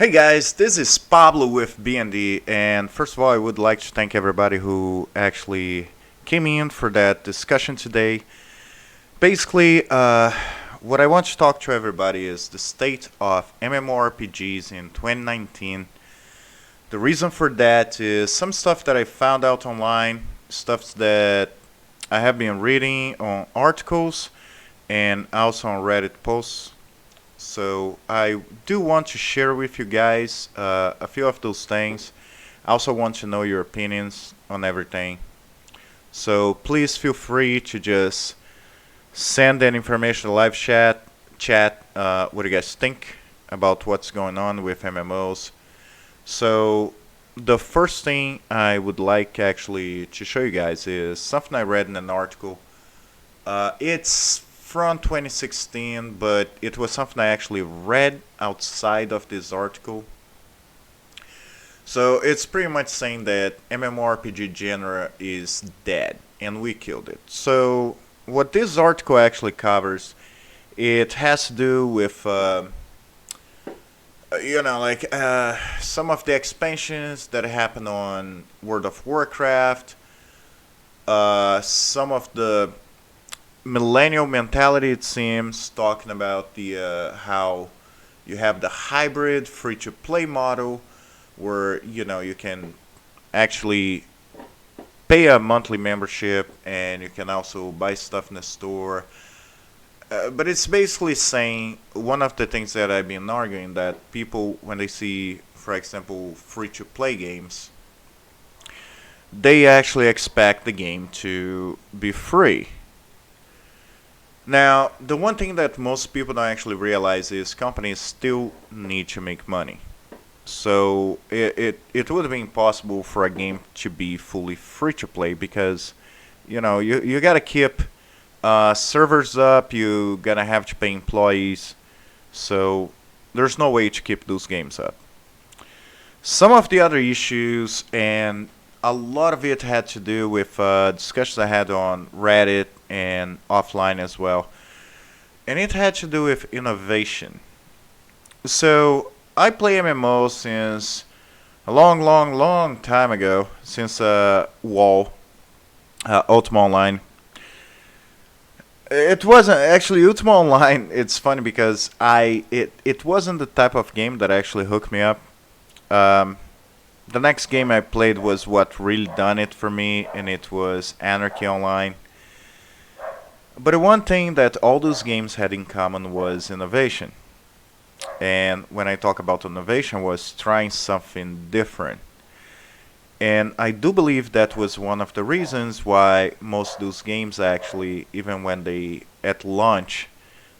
Hey guys, this is Pablo with BND, and first of all, I would like to thank everybody who actually came in for that discussion today. Basically, what I want to talk to everybody is the state of MMORPGs in 2019. The reason for that is some stuff that I found out online, stuff that I have been reading on articles and also on Reddit posts. So I do want to share with you guys a few of those things. I also want to know your opinions on everything. So please feel free to just send that information to live chat, what do you guys think about what's going on with MMOs. So the first thing I would like actually to show you guys is something I read in an article. It's from 2016, but it was something I actually read outside of this article. So it's pretty much saying that MMORPG genre is dead, and we killed it. So what this article actually covers, it has to do with some of the expansions that happened on World of Warcraft, some of the millennial mentality, it seems, talking about the how you have the hybrid free to play model where you can actually pay a monthly membership and you can also buy stuff in the store. But it's basically saying one of the things that I've been arguing, that people, when they see, for example, free to play games, they actually expect the game to be free. Now, the one thing that most people don't actually realize is companies still need to make money. So it would have been impossible for a game to be fully free to play because, you got to keep servers up, you got to have to pay employees. So there's no way to keep those games up. Some of the other issues, and a lot of it had to do with discussions I had on Reddit and offline as well. And it had to do with innovation. So I play MMO since a long, long, long time ago, since WoW, Ultima Online. It wasn't actually Ultima Online. It's funny because it wasn't the type of game that actually hooked me up. The next game I played was what really done it for me, and it was Anarchy Online. But the one thing that all those games had in common was innovation. And when I talk about innovation, was trying something different. And I do believe that was one of the reasons why most of those games actually, even when they at launch,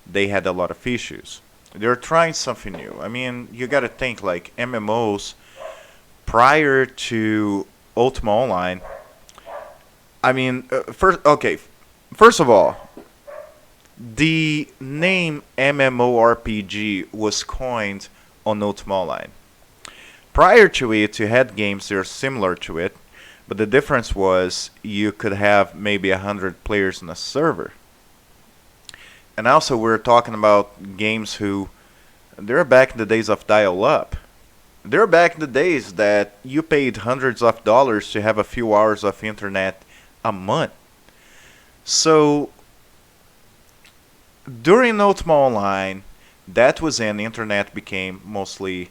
they had a lot of issues. They're trying something new. I mean, you gotta think like MMOs prior to Ultima Online. I mean, first of all, the name MMORPG was coined on Ultima Online. Prior to it, you had games that are similar to it, but the difference was you could have maybe 100 players in a server. And also, we're talking about games they're back in the days of dial-up. They're back in the days that you paid hundreds of dollars to have a few hours of internet a month. So during Ultima Online, that was when the internet became mostly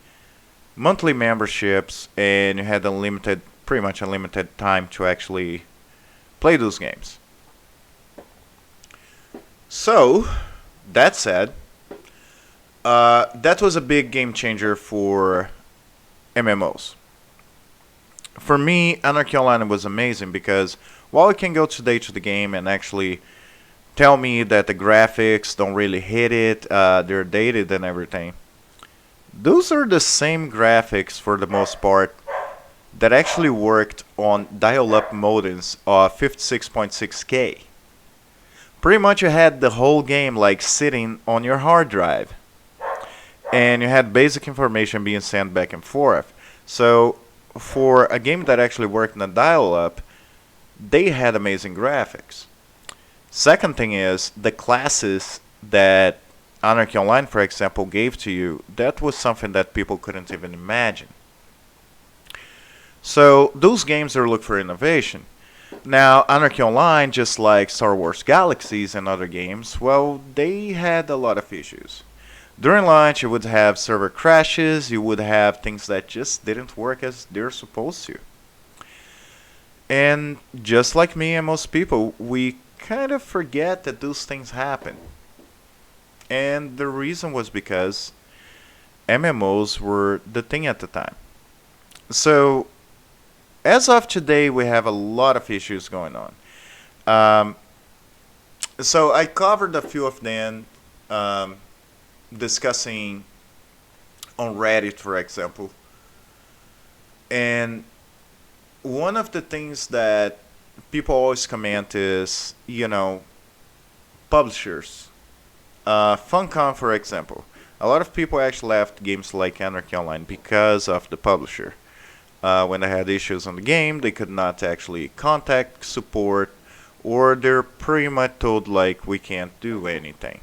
monthly memberships, and you had pretty much unlimited time to actually play those games. So, that said, that was a big game changer for MMOs. For me, Anarchy Online was amazing because while I can go today to the game and actually tell me that the graphics don't really hit it, they're dated and everything, those are the same graphics for the most part that actually worked on dial-up modems of 56.6K. Pretty much you had the whole game like sitting on your hard drive, and you had basic information being sent back and forth. So for a game that actually worked in a dial-up, they had amazing graphics. Second thing is the classes that Anarchy Online, for example, gave to you, that was something that people couldn't even imagine. So those games are look for innovation. Now, Anarchy Online, just like Star Wars Galaxies and other games, well, they had a lot of issues. During launch, you would have server crashes, you would have things that just didn't work as they're supposed to. And just like me and most people, we kind of forget that those things happen. And the reason was because MMOs were the thing at the time. So, as of today, we have a lot of issues going on. Um, so, I covered a few of them, discussing on Reddit, for example. And one of the things that people always comment is, publishers. Funcom, for example. A lot of people actually left games like Anarchy Online because of the publisher. When they had issues on the game, they could not actually contact support, or they're pretty much told, like, we can't do anything.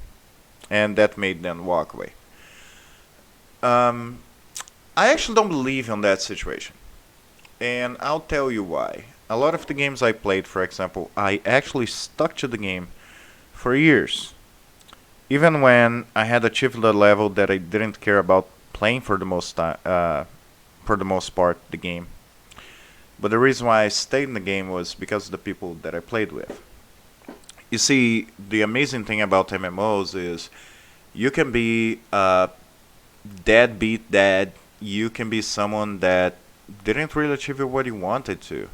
And that made them walk away. Um, I actually don't believe in that situation. And I'll tell you why. A lot of the games I played, for example, I actually stuck to the game for years. Even when I had achieved the level that I didn't care about playing for the for the most part, the game. But the reason why I stayed in the game was because of the people that I played with. You see, the amazing thing about MMOs is you can be a deadbeat dad. You can be someone that didn't really achieve what you wanted to.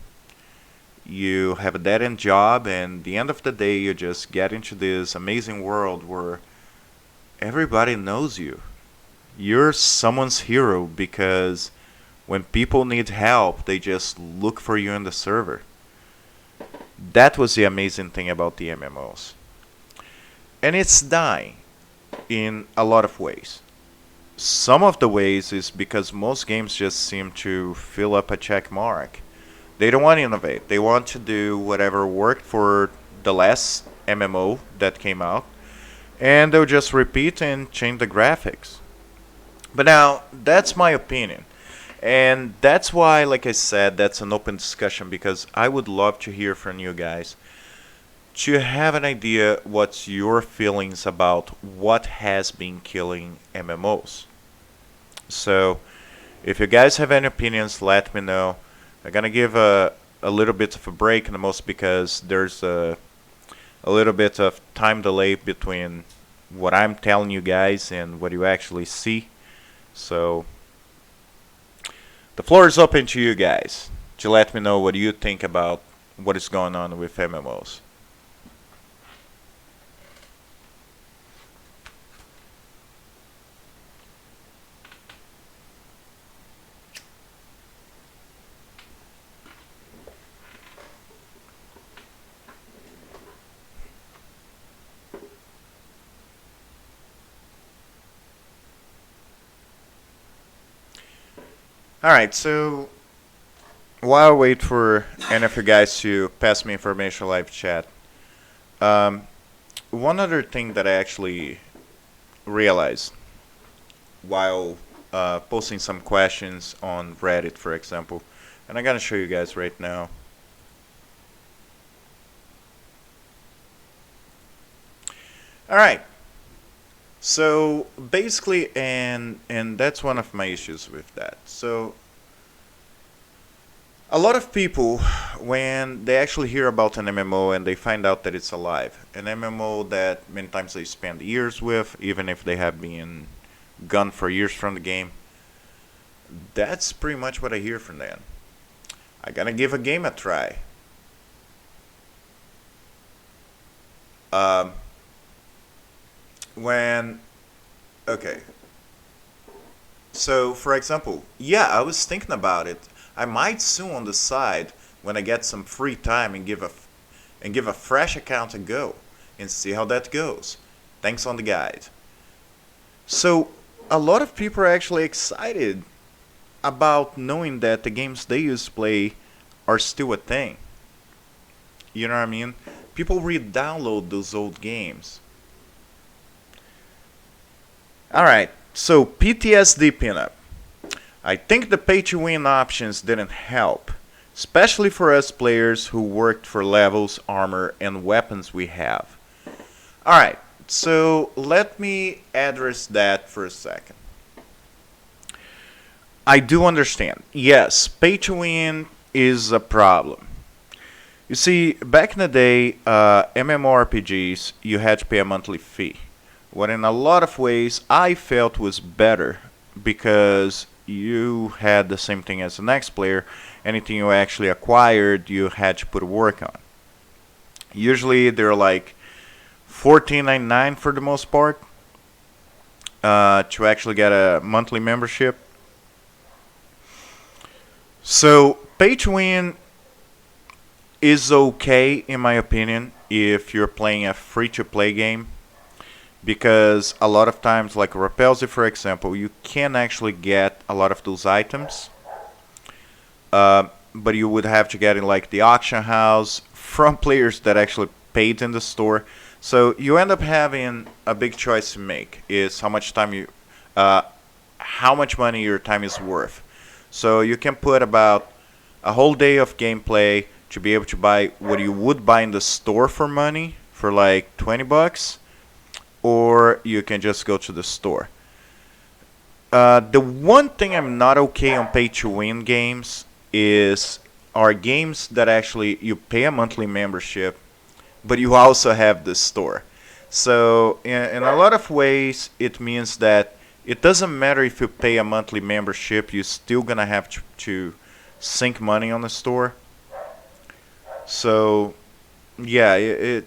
You have a dead end job, and the end of the day, you just get into this amazing world where everybody knows you. You're someone's hero because when people need help, they just look for you in the server. That was the amazing thing about the MMOs. And it's dying in a lot of ways. Some of the ways is because most games just seem to fill up a check mark. They don't want to innovate. They want to do whatever worked for the last MMO that came out, and they'll just repeat and change the graphics. But now, that's my opinion. And that's why, like I said, that's an open discussion because I would love to hear from you guys to have an idea what's your feelings about what has been killing MMOs. So, if you guys have any opinions, let me know. I'm gonna give a little bit of a break in the most because there's a little bit of time delay between what I'm telling you guys and what you actually see. So, the floor is open to you guys to let me know what you think about what is going on with MMOs. Alright, so while I wait for any of you guys to pass me information live chat, um, one other thing that I actually realized while posting some questions on Reddit, for example, and I'm gonna show you guys right now. Alright, so basically, and that's one of my issues with that. So a lot of people, when they actually hear about an MMO and they find out that it's alive, an MMO that many times they spend years with, even if they have been gone for years from the game, that's pretty much what I hear from them. I gotta give a game a try. Um, when okay, so for example, yeah, I was thinking about it. I might soon on the side when I get some free time and give a fresh account a go and see how that goes. Thanks on the guide. So a lot of people are actually excited about knowing that the games they used to play are still a thing. You know what I mean? People re-download those old games. Alright, so PTSD pinup. I think the pay to win options didn't help, especially for us players who worked for levels, armor, and weapons we have. Alright, so let me address that for a second. I do understand. Yes, pay to win is a problem. You see, back in the day, MMORPGs, you had to pay a monthly fee. What in a lot of ways I felt was better because you had the same thing as the next player. Anything you actually acquired, you had to put work on. Usually they're like $14.99 for the most part to actually get a monthly membership. So pay to win is okay in my opinion if you're playing a free to play game, because a lot of times, like Repelsi for example, you can actually get a lot of those items, but you would have to get in like the auction house from players that actually paid in the store. So you end up having a big choice to make: is how much time you, how much money your time is worth. So you can put about a whole day of gameplay to be able to buy what you would buy in the store for money, for like $20, or you can just go to the store. The one thing I'm not okay on pay to win games are games that actually you pay a monthly membership, but you also have the store. So in a lot of ways, it means that it doesn't matter if you pay a monthly membership, you're still gonna have to sink money on the store. So yeah,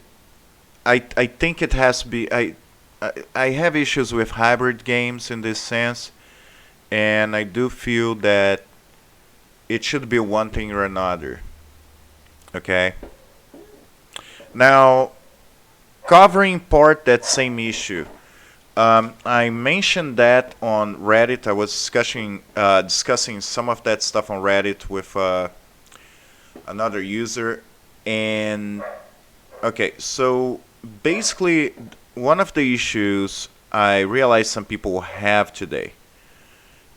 I think it has to be. I have issues with hybrid games in this sense, and I do feel that it should be one thing or another. Okay. Now, covering part that same issue. I mentioned that on Reddit. I was discussing some of that stuff on Reddit with another user, and okay, so basically, one of the issues I realize some people have today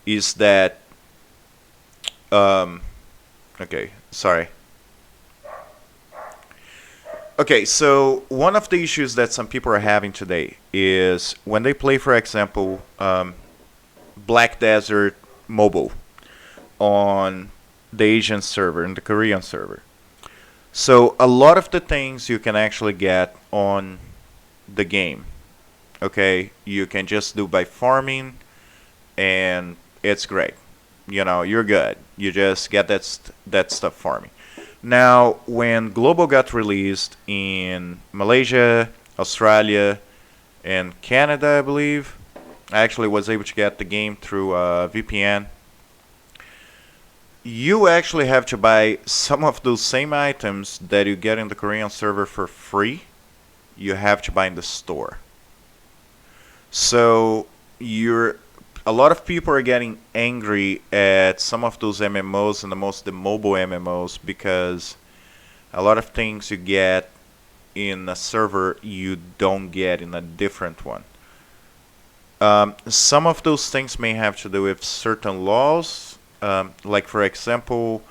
is that okay, sorry. Okay, so one of the issues that some people are having today is when they play, for example, Black Desert Mobile on the Asian server and the Korean server. So a lot of the things you can actually get on the game, okay, you can just do by farming, and it's great. You know, you're good. You just get that stuff farming. Now, when Global got released in Malaysia, Australia, and Canada, I believe, I actually was able to get the game through VPN. You actually have to buy some of those same items that you get in the Korean server for free. You have to buy in the store. So a lot of people are getting angry at some of those MMOs, and the mobile MMOs, because a lot of things you get in a server you don't get in a different one. Some of those things may have to do with certain laws, like for example,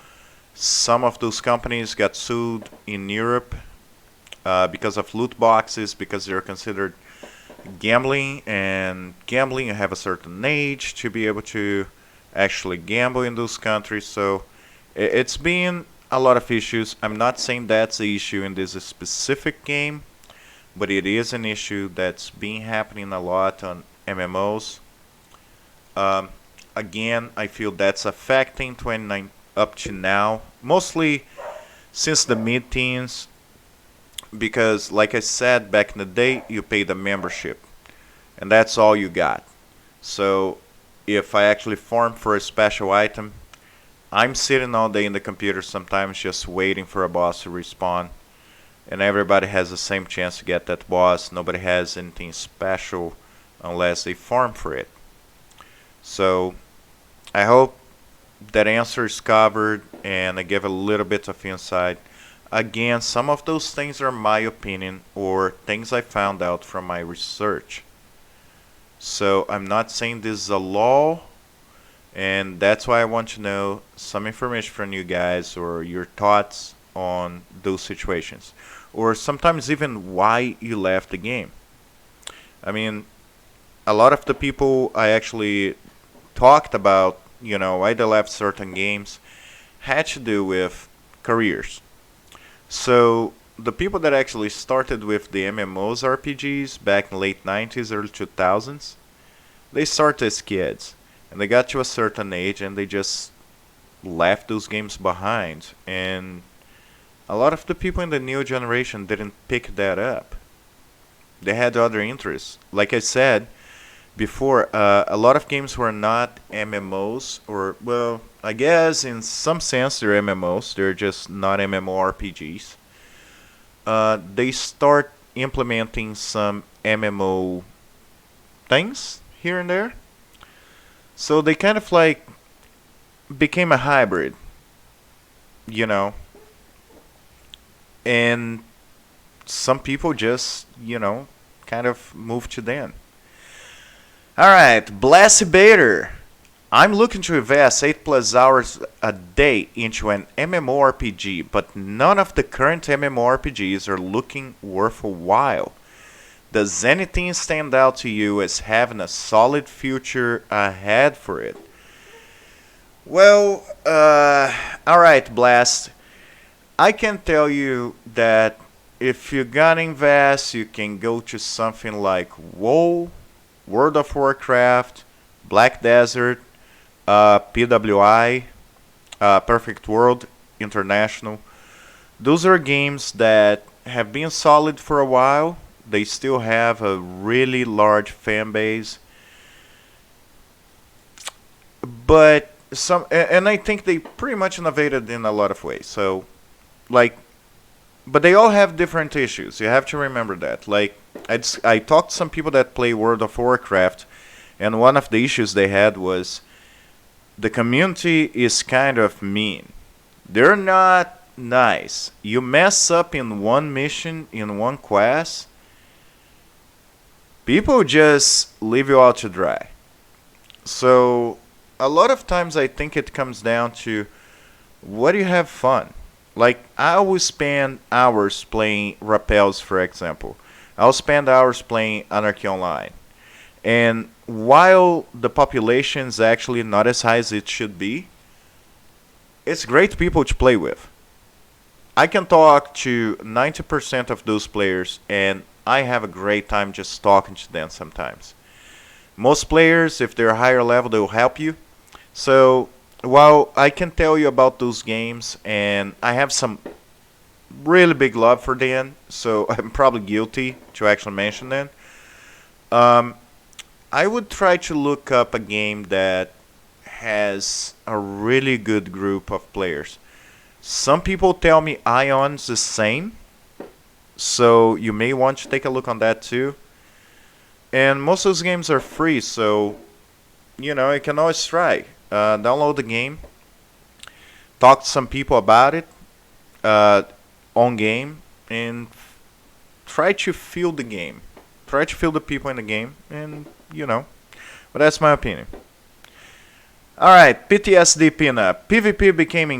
some of those companies got sued in Europe because of loot boxes, because they're considered gambling, and gambling, you have a certain age to be able to actually gamble in those countries. So it's been a lot of issues. I'm not saying that's the issue in this specific game, but it is an issue that's been happening a lot on MMOs. Again, I feel that's affecting 29 up to now, mostly since the mid-teens, because like I said, back in the day, you paid a membership, and that's all you got. So if I actually farm for a special item, I'm sitting all day in the computer sometimes just waiting for a boss to respawn, and everybody has the same chance to get that boss. Nobody has anything special unless they farm for it. So I hope that answer is covered and I give a little bit of insight. Again, some of those things are my opinion or things I found out from my research. So I'm not saying this is a law, and that's why I want to know some information from you guys or your thoughts on those situations. Or sometimes even why you left the game. I mean, a lot of the people I actually talked about, why they left certain games, had to do with careers. So the people that actually started with the MMOs RPGs back in late 90s, early 2000s, they started as kids. And they got to a certain age and they just left those games behind. And a lot of the people in the new generation didn't pick that up. They had other interests. Like I said before, a lot of games were not MMOs, or, well, I guess in some sense they're MMOs, they're just not MMORPGs. They start implementing some MMO things here and there. So they kind of like became a hybrid, you know. And some people just, kind of moved to them. Alright, Blessy Bader. I'm looking to invest 8 plus hours a day into an MMORPG, but none of the current MMORPGs are looking worth a while. Does anything stand out to you as having a solid future ahead for it? Well, alright, Blast. I can tell you that if you're gonna invest, you can go to something like WoW, World of Warcraft, Black Desert, PWI, Perfect World, International. Those are games that have been solid for a while. They still have a really large fan base. But and I think they pretty much innovated in a lot of ways. So, like, but they all have different issues. You have to remember that. Like, I talked to some people that play World of Warcraft, and one of the issues they had was the community is kind of mean. They're not nice. You mess up in one mission, in one quest, people just leave you out to dry. So, a lot of times I think it comes down to what do you have fun? Like, I always spend hours playing Rappels, for example. I'll spend hours playing Anarchy Online. And while the population is actually not as high as it should be, it's great people to play with. I can talk to 90% of those players, and I have a great time just talking to them sometimes. Most players, if they're higher level, they'll help you. So, while I can tell you about those games, and I have some really big love for them, so I'm probably guilty to actually mention them. I would try to look up a game that has a really good group of players. Some people tell me Ion's the same, so you may want to take a look on that too. And most of those games are free, so you can always try. Download the game, talk to some people about it on game, and try to feel the game. Try to feel the people in the game, and But that's my opinion. Alright, PTSD pinup. PvP became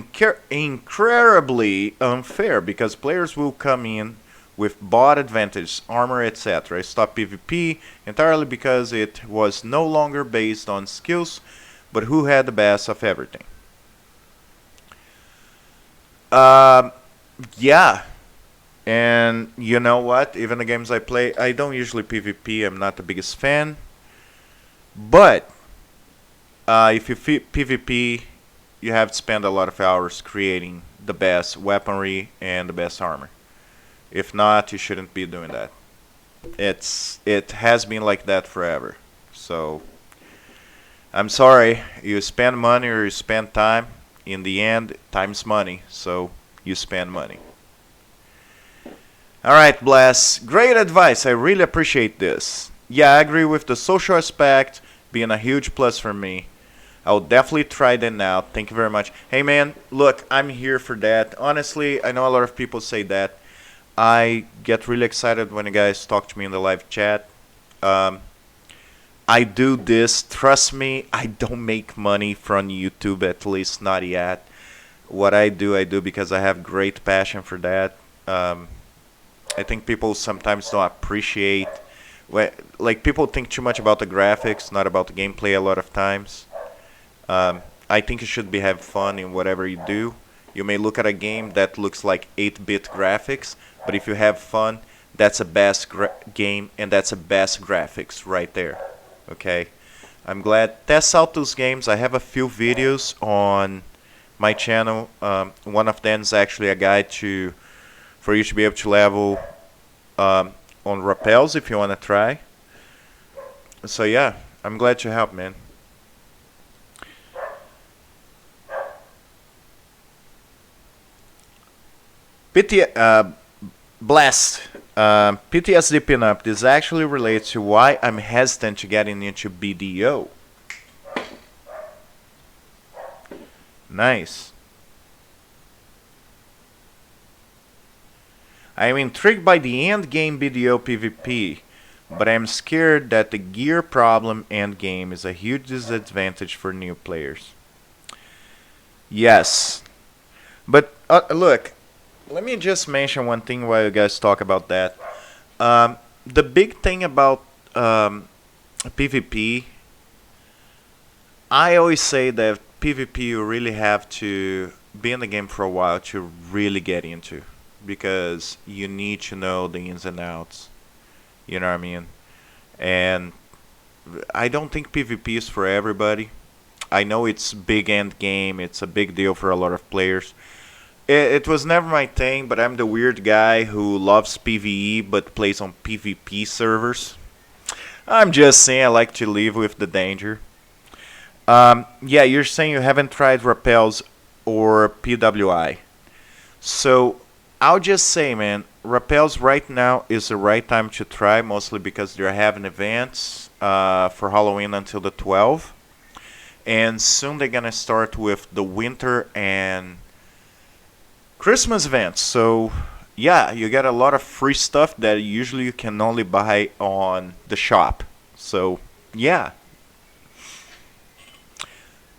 incredibly unfair because players will come in with bot advantage, armor, etc. Stop PvP entirely because it was no longer based on skills, but who had the best of everything. Yeah. And you know what? Even the games I play, I don't usually PvP. I'm not the biggest fan. But if you PvP, you have to spend a lot of hours creating the best weaponry and the best armor. If not, you shouldn't be doing that. It has been like that forever. So I'm sorry, you spend money or you spend time. In the end, time's money, so you spend money. Alright, Bless. Great advice. I really appreciate this. Yeah, I agree with the social aspect being a huge plus for me. I'll definitely try that now. Thank you very much. Hey, man, look, I'm here for that. Honestly, I know a lot of people say that. I get really excited when you guys talk to me in the live chat. I I do this. Trust me, I don't make money from YouTube, at least not yet. What I do because I have great passion for that. Um, I think people sometimes don't appreciate. Like people think too much about the graphics, not about the gameplay. A lot of times, I think you should be having fun in whatever you do. You may look at a game that looks like 8-bit graphics, but if you have fun, that's a best game and that's a best graphics right there. Okay, I'm glad. Test out those games. I have a few videos on my channel. One of them is actually a guide to for you to be able to level on rappels if you want to try. So yeah, I'm glad to help, man. PT Blast. PTSD pinup. This actually relates to why I'm hesitant to getting into BDO. Nice. I am intrigued by the end game BDO PvP, but I am scared that the gear problem end game is a huge disadvantage for new players. Yes, but look, let me just mention one thing while you guys talk about that. The big thing about PvP, I always say that PvP you really have to be in the game for a while to really get into, because you need to know the ins and outs. You know what I mean? And I don't think PvP is for everybody. I know it's big end game, it's a big deal for a lot of players. It was never my thing, but I'm the weird guy who loves PvE but plays on PvP servers. I'm just saying I like to live with the danger. Yeah, you're saying you haven't tried rappels or PWI. So I'll just say, man, rappels right now is the right time to try, mostly because they're having events for Halloween until the 12th. And soon they're going to start with the winter and Christmas events. So yeah, you get a lot of free stuff that usually you can only buy on the shop. So yeah.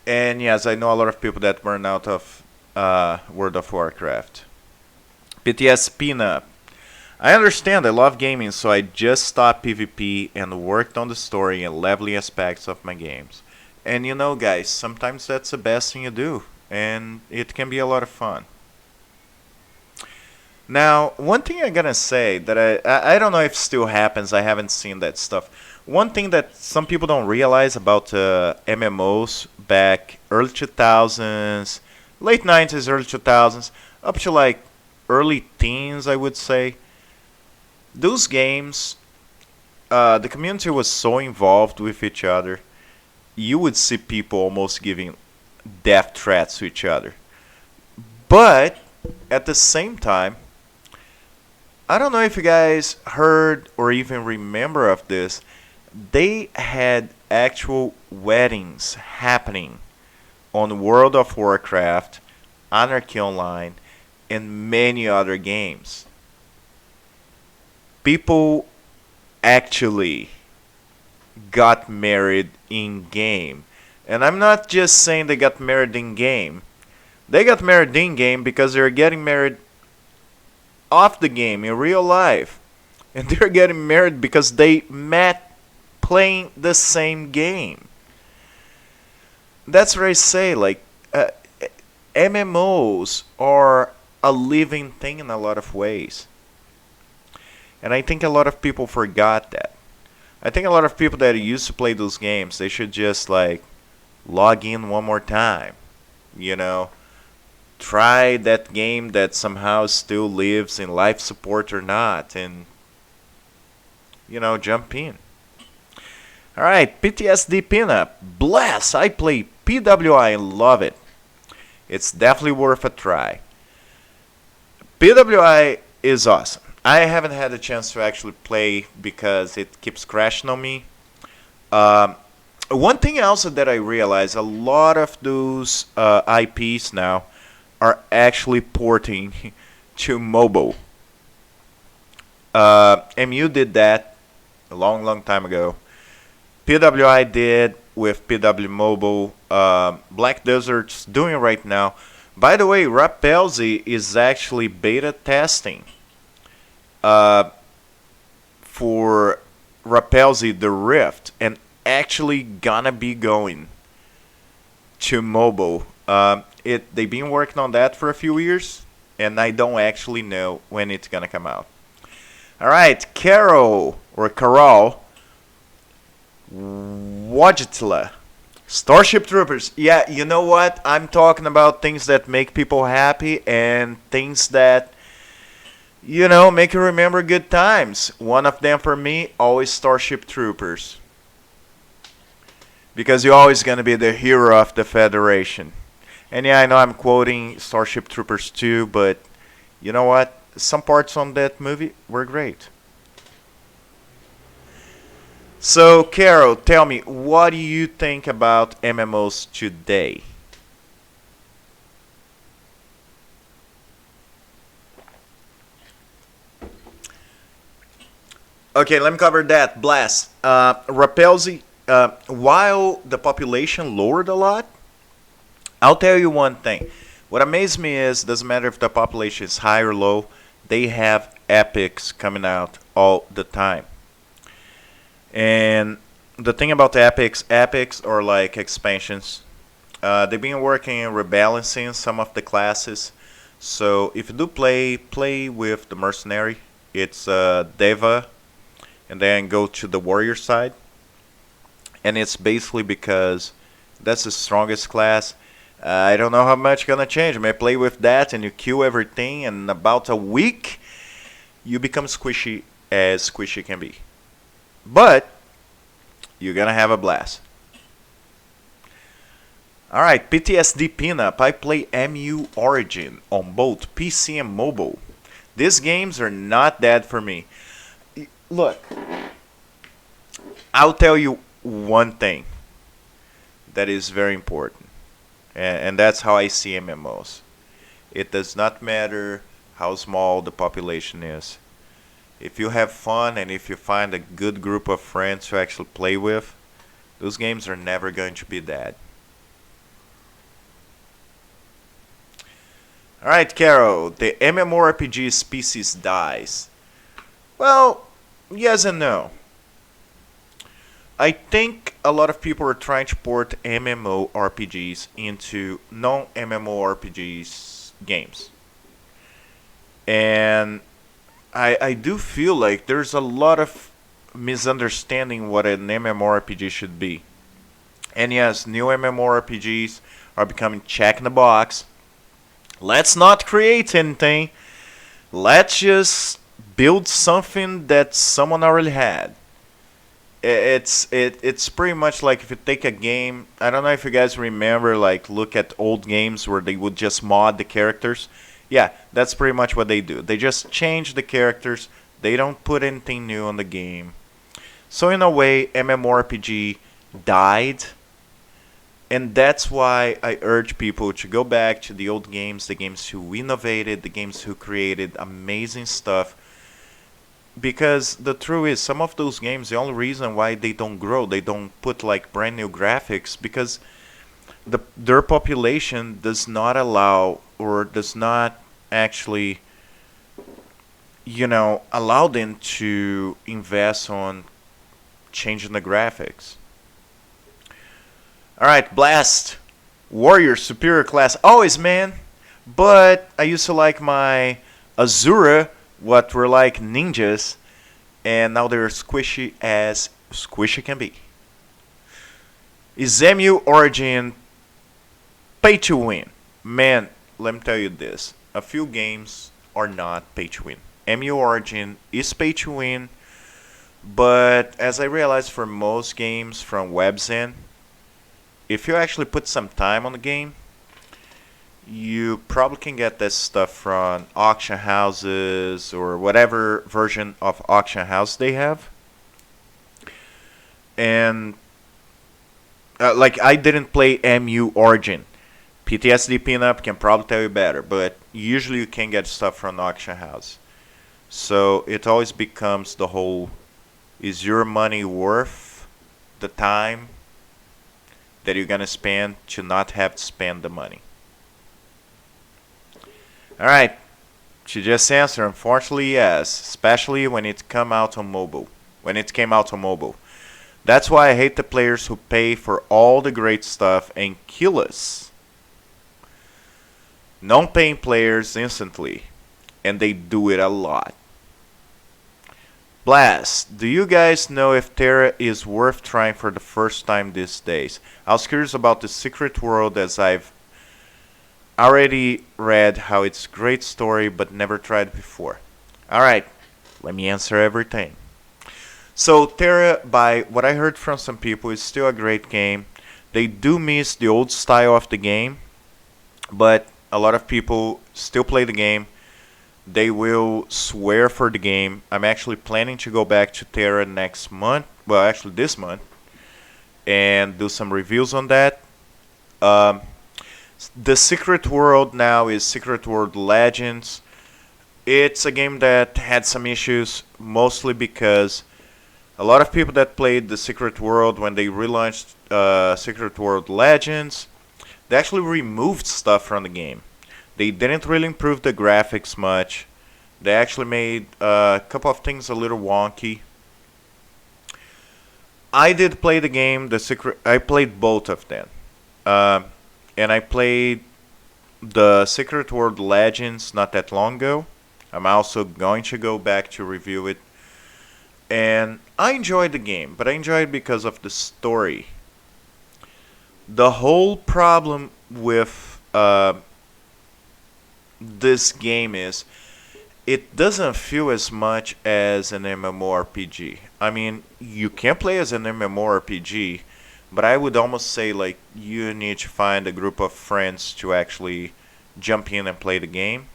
And yes, I know a lot of people that burn out of World of Warcraft. PTS Pinup. I understand, I love gaming, so I just stopped PvP and worked on the story and leveling aspects of my games. And you know, guys, sometimes that's the best thing you do, and it can be a lot of fun. Now, one thing I'm gonna say that I don't know if still happens. I haven't seen that stuff. One thing that some people don't realize about MMOs back early 2000s, late 90s, early 2000s, up to like early teens, I would say. Those games, the community was so involved with each other. You would see people almost giving death threats to each other. But at the same time, I don't know if you guys heard or even remember of this. They had actual weddings happening on World of Warcraft, Anarchy Online, and many other games. People actually got married in game. And I'm not just saying they got married in game. They got married in game because they're getting married off the game in real life. And they're getting married because they met playing the same game. That's what I say, like, MMOs are a living thing in a lot of ways. And I think a lot of people forgot that. I think a lot of people that used to play those games, they should just like log in one more time. You know, try that game that somehow still lives in life support or not, and you know, jump in. All right, PTSD Pinup. Bless! I play PWI and love it. It's definitely worth a try. PWI is awesome. I haven't had a chance to actually play because it keeps crashing on me. One thing also that I realized, a lot of those IPs now are actually porting to mobile. MU did that a long, long time ago. PWI did with PW Mobile. Black Desert's doing right now. By the way, Rapelzi is actually beta testing uh, for Rapelzi the Rift, and actually gonna be going to mobile. They've been working on that for a few years, and I don't actually know when it's gonna come out. All right, Carol Wojtyla. Starship Troopers. Yeah, you know what? I'm talking about things that make people happy and things that, make you remember good times. One of them for me, always Starship Troopers. Because you're always going to be the hero of the Federation. And yeah, I know I'm quoting Starship Troopers 2, but you know what? Some parts on that movie were great. So, Carol, tell me, what do you think about MMOs today? Okay, let me cover that. Blast. Rapelzi, while the population lowered a lot, I'll tell you one thing. What amazed me is, doesn't matter if the population is high or low, they have epics coming out all the time. And the thing about epics are like expansions. They've been working on rebalancing some of the classes. So if you do play with the mercenary, it's Deva, and then go to the warrior side. And it's basically because that's the strongest class. I don't know how much gonna change. I may play with that, and you kill everything, and in about a week, you become squishy as squishy can be. But you're gonna have a blast. Alright, PTSD Pinup. I play MU Origin on both PC and mobile. These games are not bad for me. Look, I'll tell you one thing that is very important, and that's how I see MMOs. It does not matter how small the population is. If you have fun and if you find a good group of friends to actually play with, those games are never going to be dead. Alright, Carol, the MMORPG species dies. Well, yes and no. I think a lot of people are trying to port MMORPGs into non-MMORPGs games. And I do feel like there's a lot of misunderstanding what an MMORPG should be. And yes, new MMORPGs are becoming check in the box. Let's not create anything. Let's just build something that someone already had. It's pretty much like if you take a game. I don't know if you guys remember, like look at old games where they would just mod the characters. Yeah, that's pretty much what they do. They just change the characters. They don't put anything new on the game. So in a way, MMORPG died. And that's why I urge people to go back to the old games, the games who innovated, the games who created amazing stuff. Because the truth is, some of those games, the only reason why they don't grow, they don't put like brand new graphics, because their population does not allow or does not actually allow them to invest on changing the graphics. Alright, Blast Warrior Superior Class, always, man. But I used to like my Azura, what were like ninjas, and now they're squishy as squishy can be. Is MU Origin pay to win? Man, let me tell you this. A few games are not pay to win. MU Origin is pay to win, but as I realized for most games from WebZen, if you actually put some time on the game, you probably can get this stuff from auction houses or whatever version of auction house they have. And like I didn't play MU Origin. PTSD Pinup can probably tell you better, but usually you can get stuff from the auction house. So it always becomes the whole, is your money worth the time that you're gonna spend to not have to spend the money. Alright, she just answered, unfortunately yes, especially when it come out on mobile. When it came out on mobile. That's why I hate the players who pay for all the great stuff and kill us. Non-paying players instantly, and they do it a lot. Blast, do you guys know if Terra is worth trying for the first time these days? I was curious about the Secret World as I've already read how it's a great story but never tried before. Alright, let me answer everything. So Terra, by what I heard from some people, is still a great game. They do miss the old style of the game, but a lot of people still play the game. They will swear for the game. I'm actually planning to go back to Terra next month, well actually this month, and do some reviews on that. The Secret World now is Secret World Legends. It's a game that had some issues, mostly because a lot of people that played the Secret World when they relaunched Secret World Legends, they actually removed stuff from the game. They didn't really improve the graphics much. They actually made a couple of things a little wonky. I did play the game, I played both of them. And I played the Secret World Legends not that long ago. I'm also going to go back to review it. And I enjoyed the game, but I enjoyed it because of the story. The whole problem with this game is it doesn't feel as much as an MMORPG. I mean, you can play as an MMORPG, but I would almost say like you need to find a group of friends to actually jump in and play the game.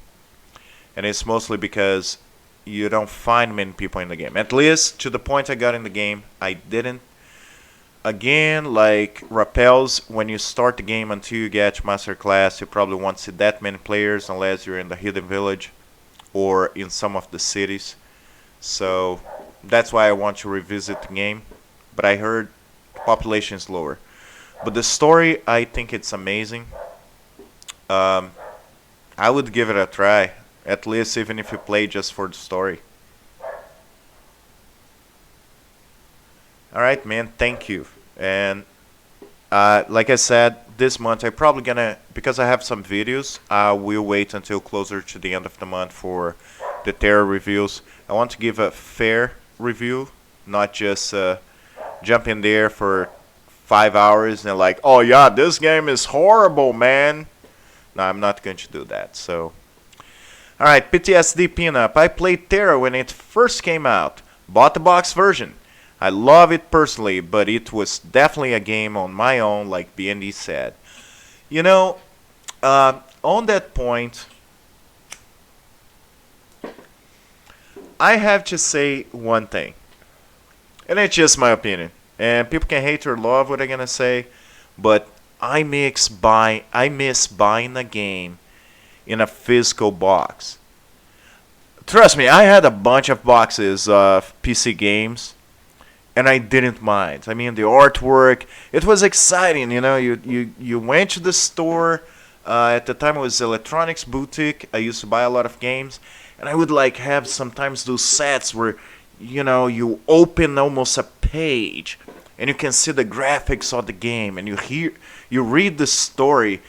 And it's mostly because you don't find many people in the game. At least to the point I got in the game, I didn't. Again, like Rappels, when you start the game until you get to Master Class, you probably won't see that many players unless you're in the Hidden Village or in some of the cities. So that's why I want to revisit the game. But I heard the population is lower. But the story, I think it's amazing. I would give it a try, at least even if you play just for the story. Alright, man, thank you. And like I said, this month I probably gonna, because I have some videos, I will wait until closer to the end of the month for the Terra reviews. I want to give a fair review, not just jump in there for 5 hours and like, oh yeah, this game is horrible, man. No, I'm not going to do that. So, alright, PTSD Pinup. I played Terra when it first came out. Bought the box version. I love it personally, but it was definitely a game on my own, like BND said. You know, on that point, I have to say one thing. And it's just my opinion. And people can hate or love what I'm going to say, but I miss buying a game in a physical box. Trust me, I had a bunch of boxes of PC games, and I didn't mind. I mean, the artwork, it was exciting, you know. You went to the store. At the time it was Electronics Boutique. I used to buy a lot of games, and I would like have sometimes those sets where, you know, you open almost a page and you can see the graphics of the game and you read the story.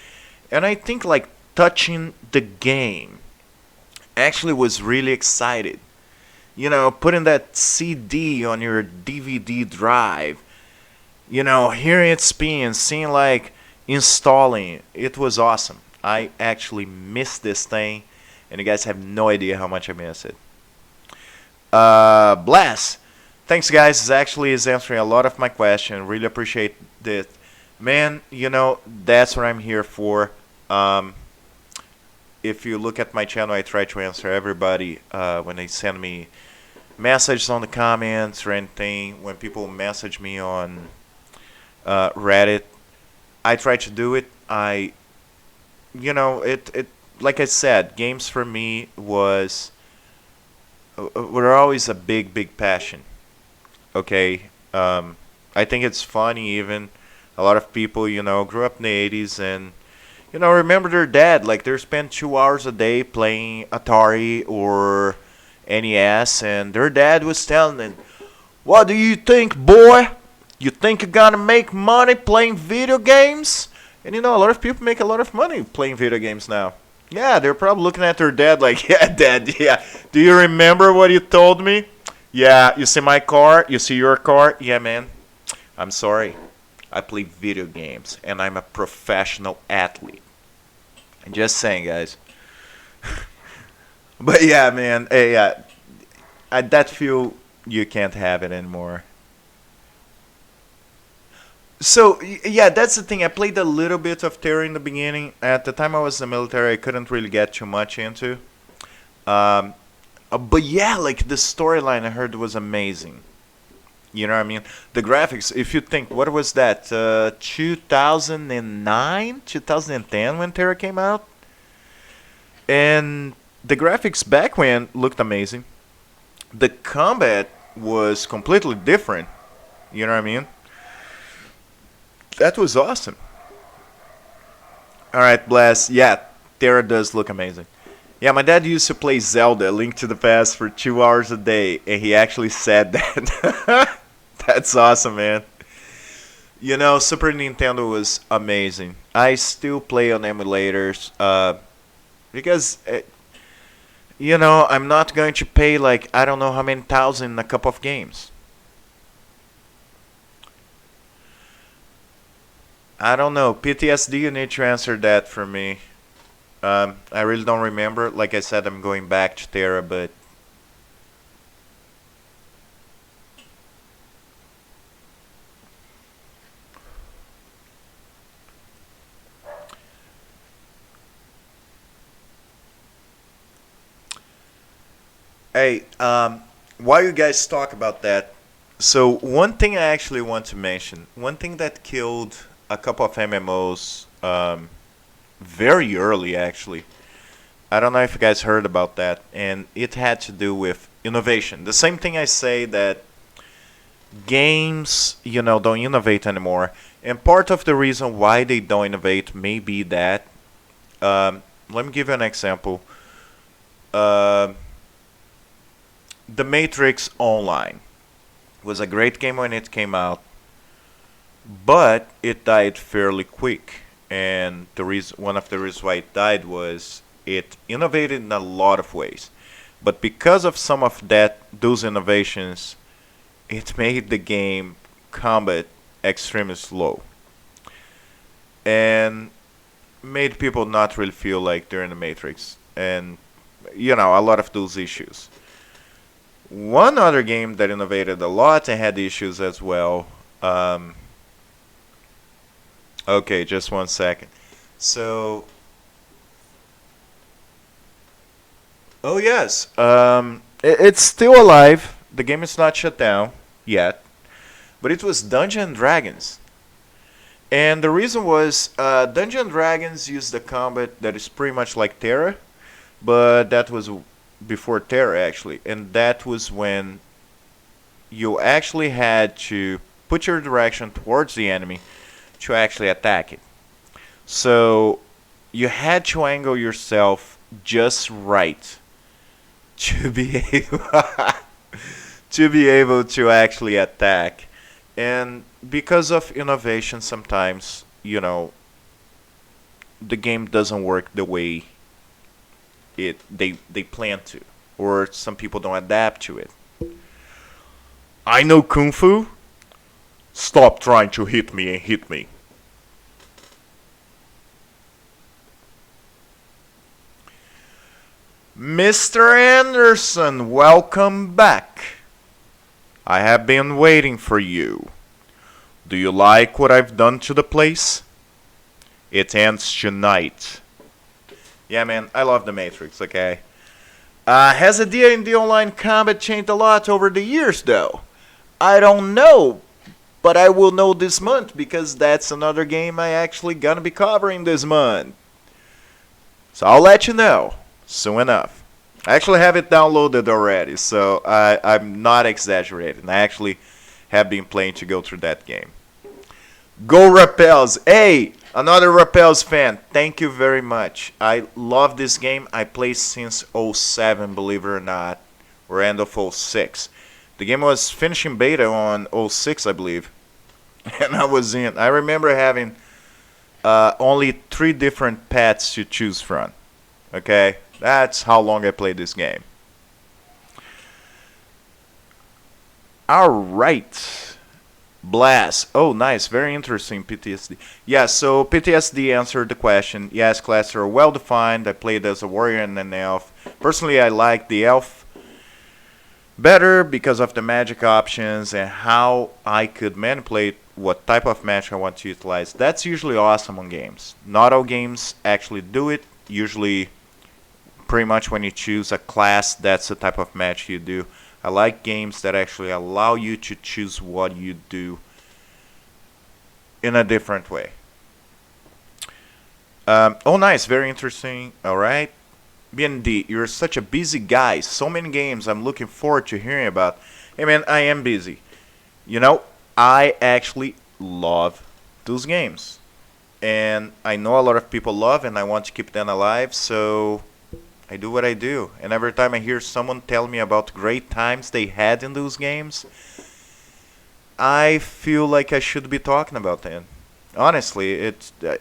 And I think like touching the game actually was really excited. You know, putting that CD on your DVD drive, you know, hearing it spin, seeing like installing, it was awesome. I actually missed this thing, and you guys have no idea how much I miss it. Blast. Thanks, guys. This actually is answering a lot of my question. Really appreciate it. Man, you know, that's what I'm here for. If you look at my channel, I try to answer everybody when they send me messages on the comments or anything. When people message me on Reddit, I try to do it. You know, it like I said, games for me were always a big passion. Okay, I think it's funny even. A lot of people, grew up in the 80s and, remember their dad. Like, they spend 2 hours a day playing Atari or NES, and their dad was telling them, "What do you think, boy? You think you're gonna make money playing video games?" And, a lot of people make a lot of money playing video games now. Yeah, they're probably looking at their dad like, "Yeah, Dad, yeah. Do you remember what you told me? Yeah, you see my car? You see your car? Yeah, man. I'm sorry. I play video games, and I'm a professional athlete." I'm just saying, guys. But yeah, man, hey, yeah, that feel you can't have it anymore. So yeah, that's the thing. I played a little bit of Terra in the beginning. At the time I was in the military, I couldn't really get too much into. Um, but yeah, like the storyline I heard was amazing. You know what I mean? The graphics, if you think, what was that? 2009, 2010 when Terra came out, and the graphics back when looked amazing. The combat was completely different. You know what I mean? That was awesome. All right, Bless. Yeah, Terra does look amazing. Yeah, my dad used to play Zelda, Link to the Past, for 2 hours a day, and he actually said that. That's awesome, man. Super Nintendo was amazing. I still play on emulators because, I'm not going to pay like I don't know how many thousand in a couple of games. I don't know. PTSD, you need to answer that for me. I really don't remember. Like I said, I'm going back to Terra, but hey, while you guys talk about that, so one thing I actually want to mention, one thing that killed a couple of MMOs very early, actually. I don't know if you guys heard about that, and it had to do with innovation. The same thing I say that games, don't innovate anymore. And part of the reason why they don't innovate may be that, let me give you an example. Uh, the Matrix Online was a great game when it came out, but it died fairly quick. And one of the reasons why it died was it innovated in a lot of ways, but because of some of those innovations, it made the game combat extremely slow and made people not really feel like they're in the Matrix, and a lot of those issues. One other game that innovated a lot and had issues as well. Okay, just one second. So, oh yes, it's still alive. The game is not shut down yet, but it was Dungeons and Dragons. And the reason was Dungeons and Dragons used a combat that is pretty much like Terra, but that was before Terra actually, and that was when you actually had to put your direction towards the enemy to actually attack it. So you had to angle yourself just right to be able to be able to actually attack. And because of innovation, sometimes the game doesn't work the way they plan to, or some people don't adapt to it. I know Kung Fu. Stop trying to hit me and hit me. Mr. Anderson, welcome back. I have been waiting for you. Do you like what I've done to the place? It ends tonight. Yeah, man, I love the Matrix, okay? Has the D&D Online combat changed a lot over the years, though? I don't know, but I will know this month because that's another game I actually gonna be covering this month. So I'll let you know soon enough. I actually have it downloaded already, so I'm not exaggerating. I actually have been playing to go through that game. Go Rappels! Hey, another Rappels fan. Thank you very much. I love this game. I played since '07, believe it or not, or end of '06. The game was finishing beta on '06, I believe, and I was in. I remember having only 3 different paths to choose from. Okay, that's how long I played this game. All right. Blast. Oh, nice. Very interesting, PTSD. Yeah, so PTSD answered the question. Yes, classes are well defined. I played as a warrior and an elf. Personally, I like the elf better because of the magic options and how I could manipulate what type of magic I want to utilize. That's usually awesome on games. Not all games actually do it. Usually, pretty much when you choose a class, that's the type of magic you do. I like games that actually allow you to choose what you do in a different way. Oh, nice. Very interesting. All right. BND, you're such a busy guy. So many games I'm looking forward to hearing about. Hey, man, I am busy. You know, I actually love those games. And I know a lot of people love and I want to keep them alive, so I do what I do. And every time I hear someone tell me about great times they had in those games, I feel like I should be talking about them. Honestly,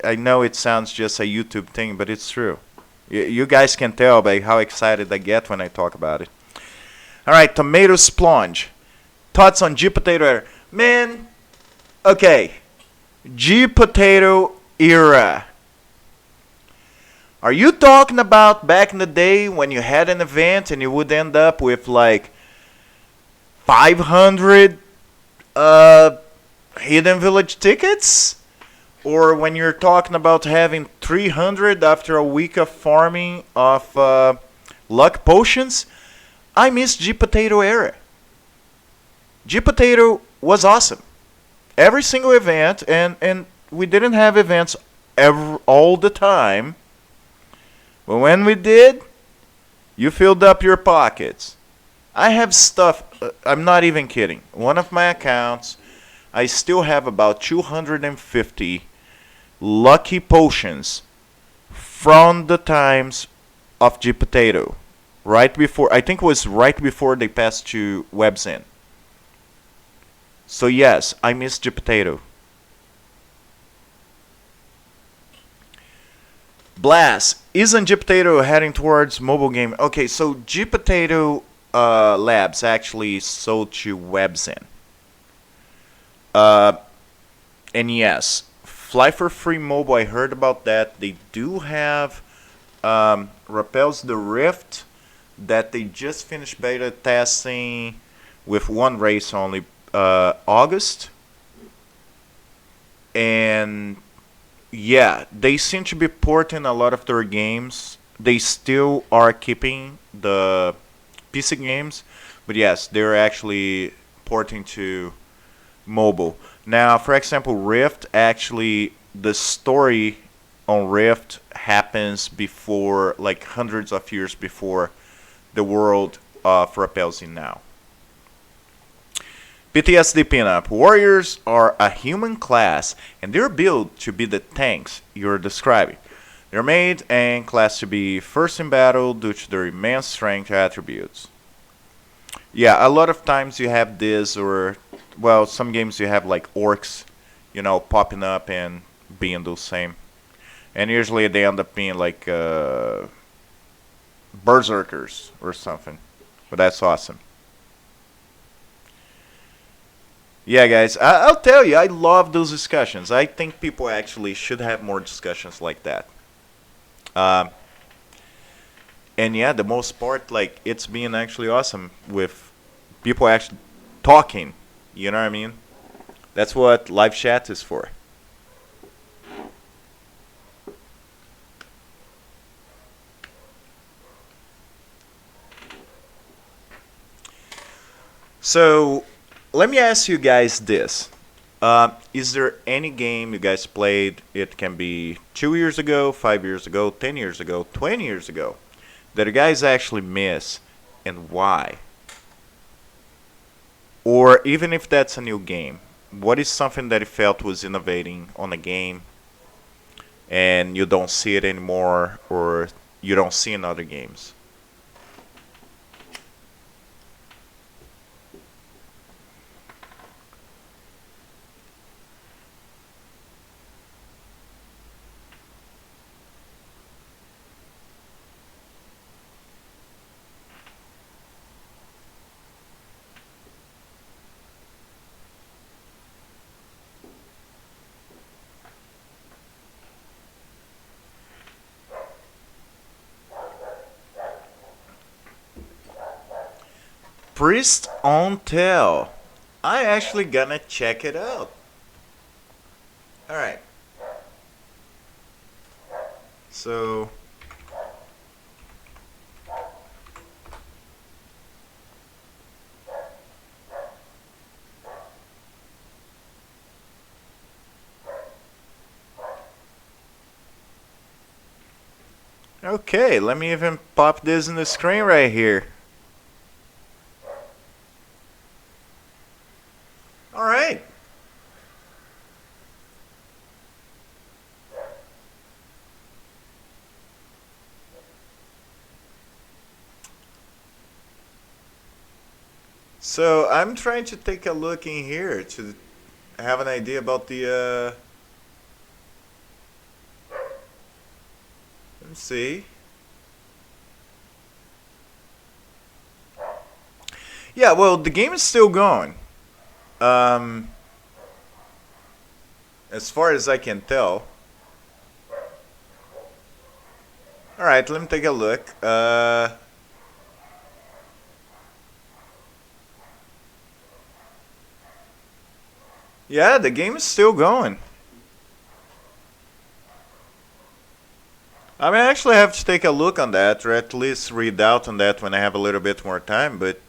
I know it sounds just a YouTube thing, but it's true. You guys can tell by how excited I get when I talk about it. All right, Tomato Splunge. Thoughts on G Potato era? Man, okay. G Potato era. Are you talking about back in the day when you had an event and you would end up with like 500 Hidden Village tickets? Or when you're talking about having 300 after a week of farming of luck potions? I miss G Potato era. G Potato was awesome. Every single event, and we didn't have events all the time. But when we did, you filled up your pockets. I have stuff, I'm not even kidding. One of my accounts, I still have about 250 lucky potions from the times of G Potato. Right before, I think it was right before they passed to WebZen. So yes, I miss G Potato. Blast, isn't G Potato heading towards mobile game? Okay, so G Potato Labs actually sold to WebZen. And yes, Fly for Free Mobile, I heard about that. They do have Rappels the Rift that they just finished beta testing with one race only, August. And yeah, they seem to be porting a lot of their games. They still are keeping the PC games, but yes, they're actually porting to mobile. Now, for example, Rift, actually, the story on Rift happens before, like hundreds of years before the world of Rappel's in now. PTSD pinup. Warriors are a human class, and they're built to be the tanks you're describing. They're made and classed to be first in battle due to their immense strength attributes. Yeah, a lot of times you have this, or, well, some games you have like orcs, you know, popping up and being those same. And usually they end up being like berserkers or something. But that's awesome. Yeah, guys, I'll tell you, I love those discussions. I think people actually should have more discussions like that. And yeah, the most part, like, it's been actually awesome with people actually talking. You know what I mean? That's what live chat is for. So, let me ask you guys this. Is there any game you guys played, it can be 2 years ago, 5 years ago, 10 years ago, 20 years ago, that you guys actually miss, and why? Or even if that's a new game, what is something that you felt was innovating on a game and you don't see it anymore or you don't see in other games? Priest on Tell. I actually gonna check it out. Alright. So okay, let me even pop this in the screen right here. Alright. So I'm trying to take a look in here to have an idea about the let me see. Yeah, well, the game is still going. Um, as far as I can tell. Alright, let me take a look. Yeah, the game is still going. I mean, I actually have to take a look on that, or at least read out on that when I have a little bit more time, but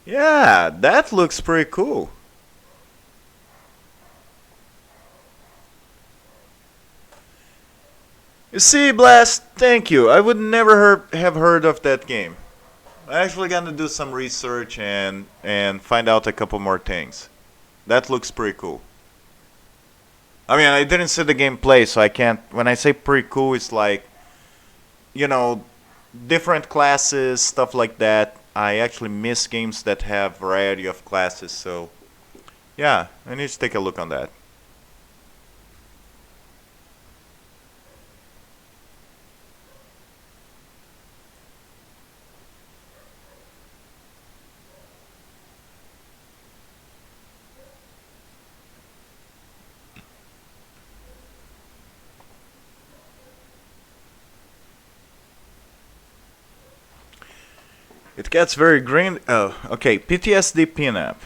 yeah, that looks pretty cool. You see, Blast, thank you. I would never have heard of that game. I actually got to do some research and find out a couple more things. That looks pretty cool. I mean, I didn't see the gameplay, so I can't. When I say pretty cool, it's like, you know, different classes, stuff like that. I actually miss games that have variety of classes, so yeah, I need to take a look on that. It gets very green. Oh, okay. PTSD pinup.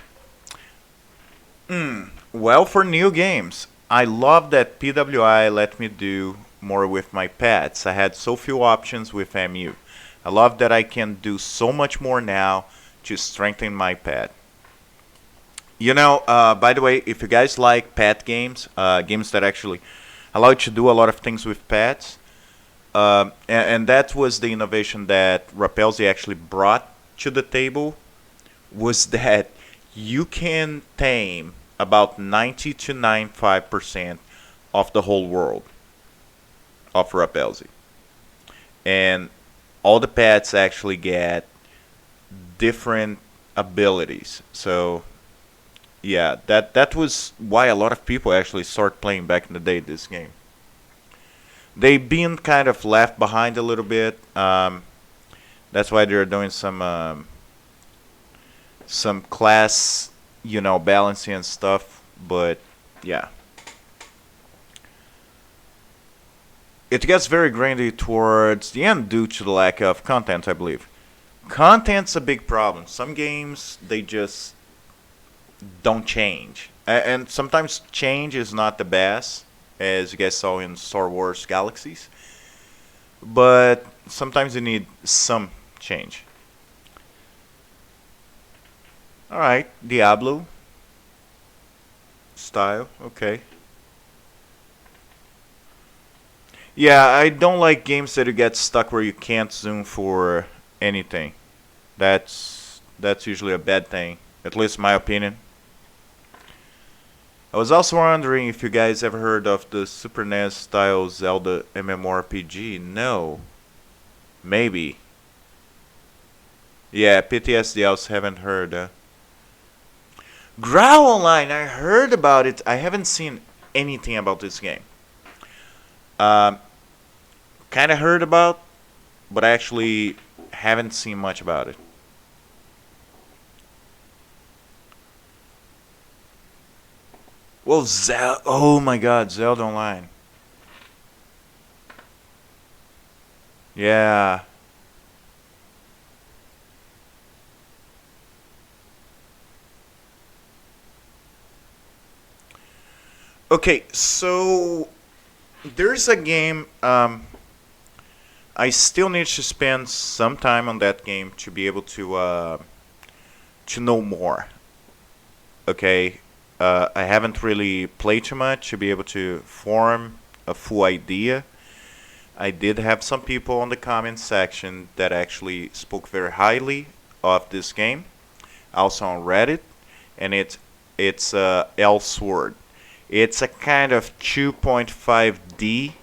Well, for new games, I love that PWI let me do more with my pets. I had so few options with MU. I love that I can do so much more now to strengthen my pet. You know, by the way, if you guys like pet games, games that actually allow you to do a lot of things with pets, and that was the innovation that Rapelsi actually brought to the table, was that you can tame about 90 to 95% of the whole world of Rapelsi. And all the pets actually get different abilities. So yeah, that was why a lot of people actually started playing back in the day this game. They've been kind of left behind a little bit. That's why they're doing some class, balancing and stuff. But yeah, it gets very grainy towards the end due to the lack of content, I believe. Content's a big problem. Some games, they just don't change, and sometimes change is not the best, as you guys saw in Star Wars Galaxies. But sometimes you need some change. All right, Diablo style. Okay. Yeah, I don't like games that you get stuck where you can't zoom for anything. That's usually a bad thing, at least in my opinion. I was also wondering if you guys ever heard of the Super NES style Zelda MMORPG. No, maybe. Yeah, PTSD. I also haven't heard. Growl Online. I heard about it. I haven't seen anything about this game. Um, kind of heard about, but I actually haven't seen much about it. Well, Zelda. Oh my God, Zelda Online. Yeah. Okay, so there's a game. I still need to spend some time on that game to be able to know more. Okay, I haven't really played too much to be able to form a full idea. I did have some people on the comment section that actually spoke very highly of this game, also on Reddit, and it's Elsword. It's a kind of 2.5D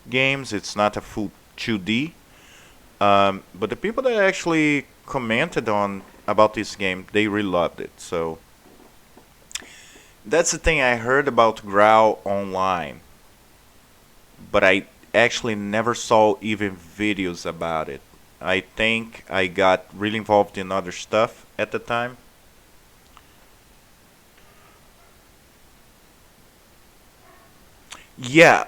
games. It's not a full 2D. But the people that actually commented on about this game, they really loved it. So that's the thing I heard about Growl Online, but I actually never saw even videos about it. I think I got really involved in other stuff at the time. Yeah,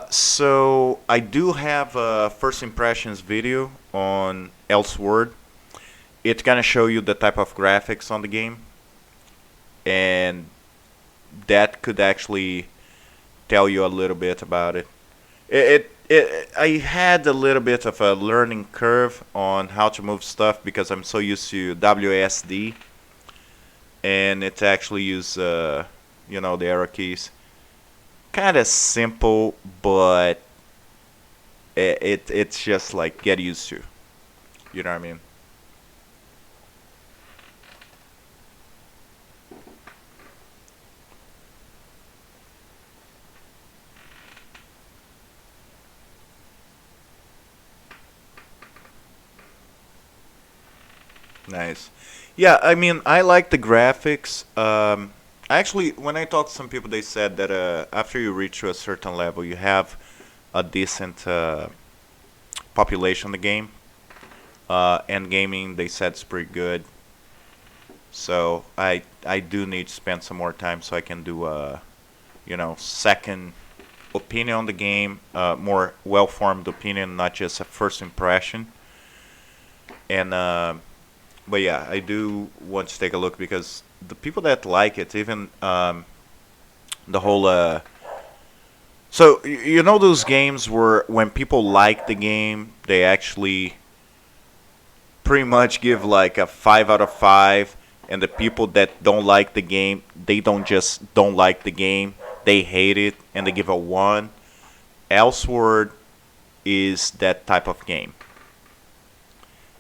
so I do have a first impressions video on Elsword. It's gonna show you the type of graphics on the game, and that could actually tell you a little bit about it. I had a little bit of a learning curve on how to move stuff because I'm so used to WASD, and it actually use the arrow keys. Kind of simple, but it's just like get used to. You know what I mean? Nice. Yeah, I mean, I like the graphics. Actually, when I talked to some people, they said that after you reach to a certain level, you have a decent population in the game. And gaming, they said, is pretty good. So I do need to spend some more time so I can do a second opinion on the game, more well-formed opinion, not just a first impression. And but yeah, I do want to take a look because the people that like it, even the whole so you know those games where when people like the game, they actually pretty much give like a 5 out of 5, and the people that don't like the game, they don't like the game, they hate it, and they give a 1. Elsword is that type of game.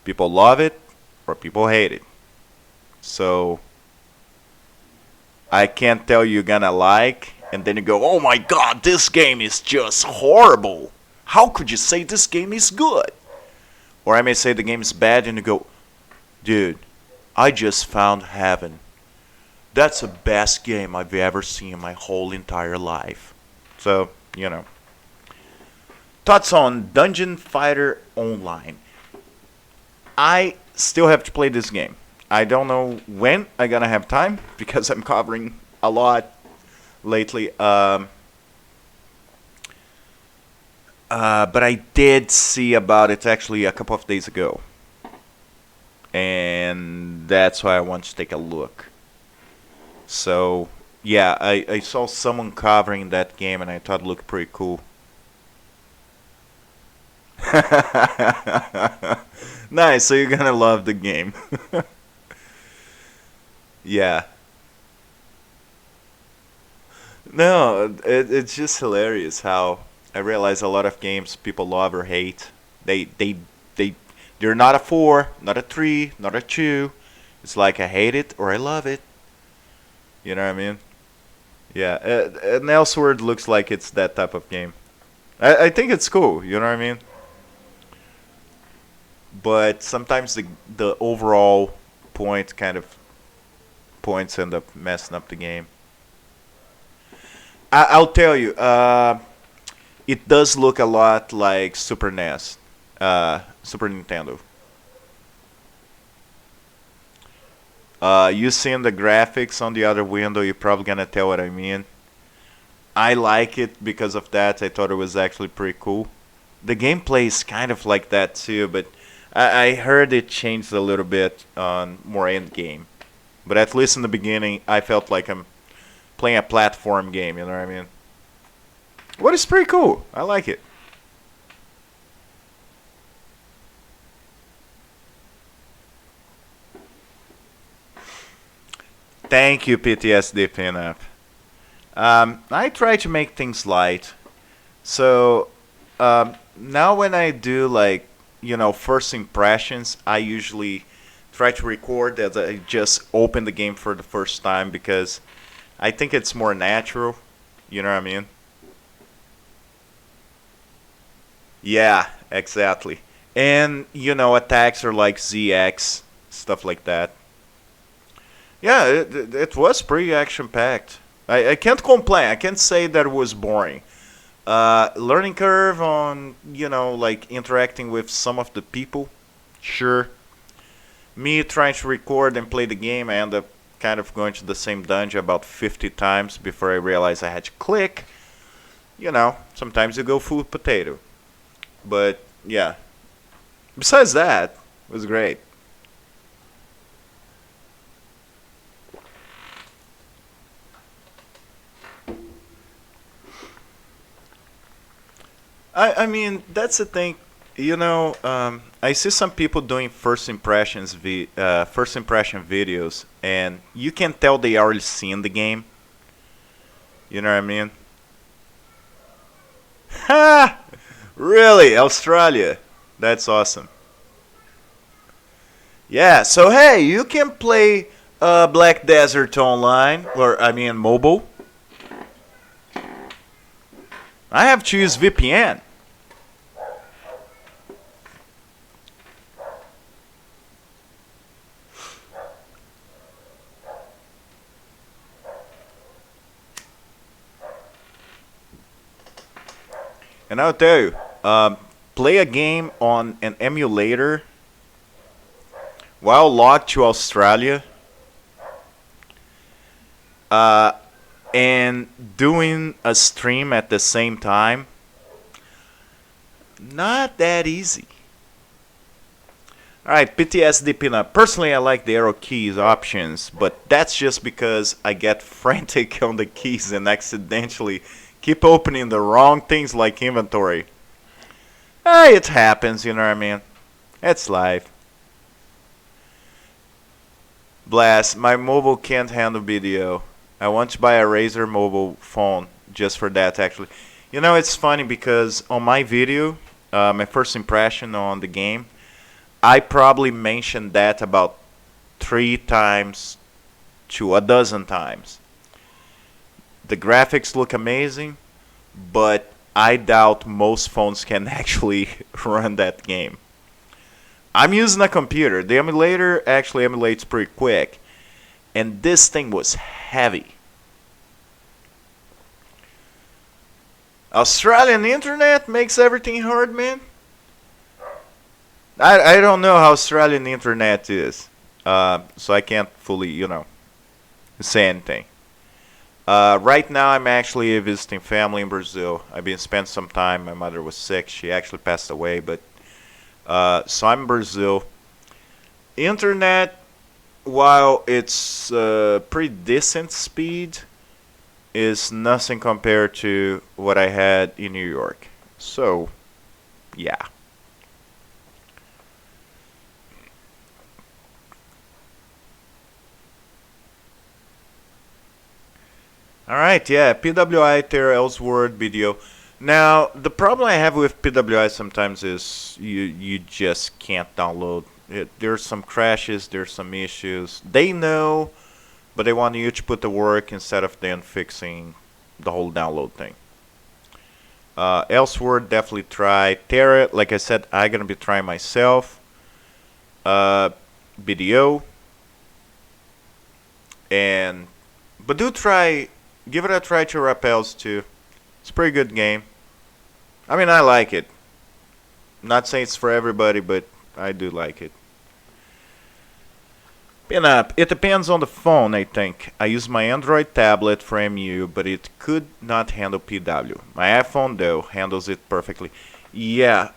People love it or people hate it. So I can't tell you're gonna like, and then you go, oh my god, this game is just horrible. How could you say this game is good? Or I may say the game is bad, and you go, dude, I just found heaven. That's the best game I've ever seen in my whole entire life. So, Thoughts on Dungeon Fighter Online. I still have to play this game. I don't know when I'm gonna have time because I'm covering a lot lately. But I did see about it actually a couple of days ago, and that's why I want to take a look. So yeah, I saw someone covering that game, and I thought it looked pretty cool. Nice, so you're gonna love the game. Yeah. No, it's just hilarious how I realize a lot of games people love or hate. They They're not a 4, not a 3, not a 2. It's like I hate it or I love it. You know what I mean? Yeah, and Elseword looks like it's that type of game. I think it's cool, you know what I mean? But sometimes the overall points end up messing up the game. I'll tell you, it does look a lot like Super NES, Super Nintendo. You seeing the graphics on the other window, you're probably gonna tell what I mean. I like it because of that. I thought it was actually pretty cool. The gameplay is kind of like that too, but I heard it changed a little bit on more end game. But at least in the beginning, I felt like I'm playing a platform game. You know what I mean? What is pretty cool. I like it. Thank you, PTSD pinup. I try to make things light. So now when I do like first impressions, I usually try to record as I just open the game for the first time because I think it's more natural. You know what I mean? Yeah, exactly. And attacks are like ZX stuff like that. Yeah, it was pretty action packed. I can't complain. I can't say that it was boring. Learning curve on like interacting with some of the people, sure. Me trying to record and play the game, I end up kind of going to the same dungeon about 50 times before I realized I had to click. Sometimes you go full potato. But yeah, besides that, it was great. I mean, that's the thing. I see some people doing first impression videos, and you can tell they already seen the game. You know what I mean? Ha! Really, Australia? That's awesome. Yeah. So hey, you can play Black Desert online, or I mean mobile. I have to use VPN. And I'll tell you, play a game on an emulator while logged to Australia, uh, and doing a stream at the same time. Not that easy. Alright, PTSD pinup. Personally, I like the arrow keys options, but that's just because I get frantic on the keys and accidentally keep opening the wrong things like inventory. It happens, you know what I mean? It's life. Blast, my mobile can't handle video. I want to buy a Razer mobile phone just for that, actually. It's funny because on my video, my first impression on the game, I probably mentioned that about 3 times to a dozen times. The graphics look amazing, but I doubt most phones can actually run that game. I'm using a computer. The emulator actually emulates pretty quick, and this thing was heavy. Australian internet makes everything hard, man. I don't know how Australian internet is, so I can't fully, say anything. Right now, I'm actually visiting family in Brazil. I've been spent some time. My mother was sick. She actually passed away, but so I'm in Brazil. Internet, while it's pretty decent speed, is nothing compared to what I had in New York. So, yeah. All right, yeah, PWI Terra Ellsworth video. Now, the problem I have with PWI sometimes is you just can't download it. There's some crashes, there's some issues. They know, but they want you to put the work instead of then fixing the whole download thing. Elsewhere, definitely try. Terra, like I said, I'm gonna be trying myself. BDO, and but do try, give it a try to Rappels too. It's a pretty good game. I mean, I like it. Not saying it's for everybody, but I do like it. Pinup. It depends on the phone, I think. I use my Android tablet for MU, but it could not handle PW. My iPhone, though, handles it perfectly. Yeah,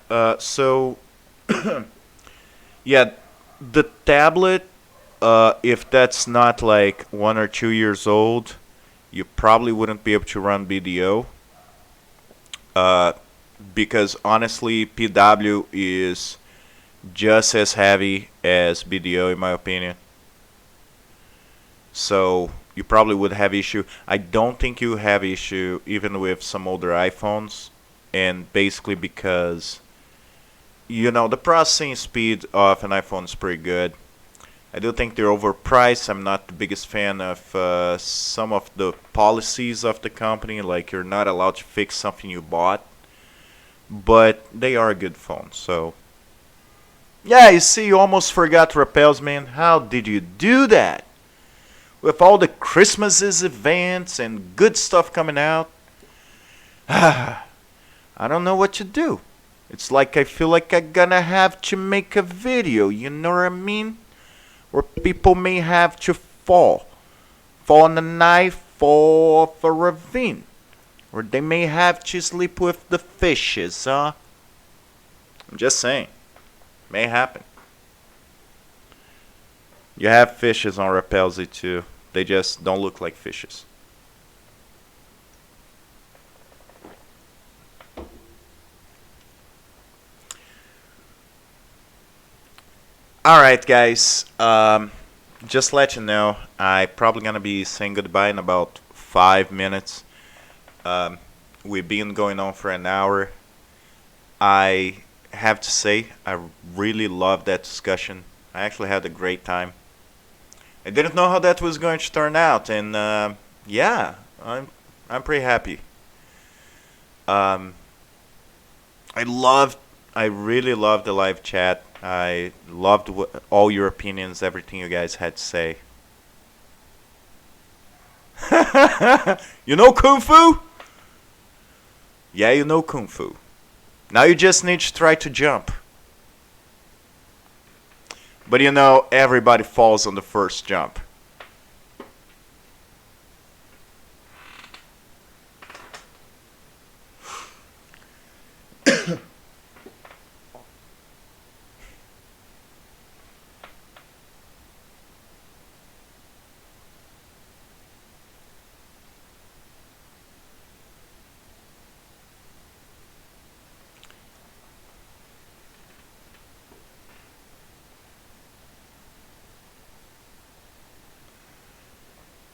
yeah, the tablet, if that's not like 1 or 2 years old, you probably wouldn't be able to run BDO. Because honestly, PW is just as heavy as BDO, in my opinion. So you probably would have issue. I don't think you have issue even with some older iPhones, and basically because the processing speed of an iPhone is pretty good. I do think they're overpriced. I'm not the biggest fan of some of the policies of the company, like you're not allowed to fix something you bought, but they are a good phone. So yeah, you see, you almost forgot Rappels, man. How did you do that? With all the Christmases events and good stuff coming out, I don't know what to do. It's like I feel like I'm gonna have to make a video, you know what I mean? Where people may have to fall on the knife, fall off a ravine. Or they may have to sleep with the fishes, huh? I'm just saying. May happen. You have fishes on Rappelzy too. They just don't look like fishes. Alright guys, just let you know, I'm probably gonna be saying goodbye in about 5 minutes. We've been going on for an hour. I have to say, I really loved that discussion. I actually had a great time. I didn't know how that was going to turn out, and yeah, I'm pretty happy. Um, I really loved the live chat. I loved all your opinions, everything you guys had to say. You know Kung Fu? Yeah, you know Kung Fu. Now you just need to try to jump. But everybody falls on the first jump.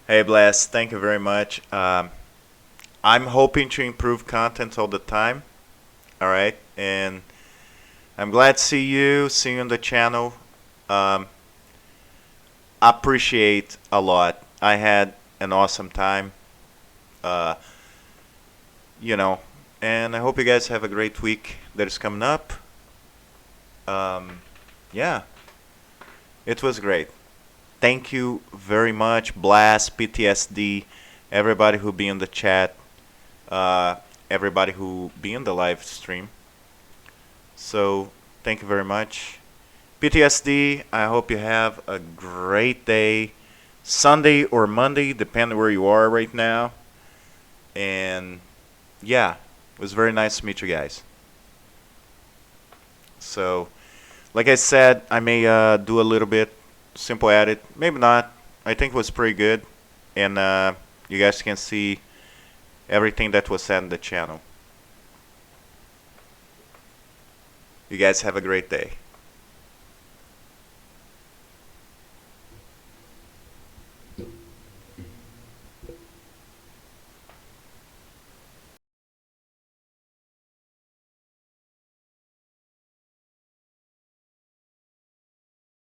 Hey Blast, thank you very much. I'm hoping to improve content all the time. Alright, and I'm glad to see you on the channel. Appreciate a lot. I had an awesome time. Uh, and I hope you guys have a great week that is coming up. Yeah, it was great. Thank you very much, Blast, PTSD, everybody who be in the chat, everybody who be in the live stream. So, thank you very much. PTSD, I hope you have a great day, Sunday or Monday, depending where you are right now. And, yeah, it was very nice to meet you guys. So, like I said, I may do a little bit simple edit, maybe not. I think it was pretty good, and you guys can see everything that was said in the channel. You guys have a great day.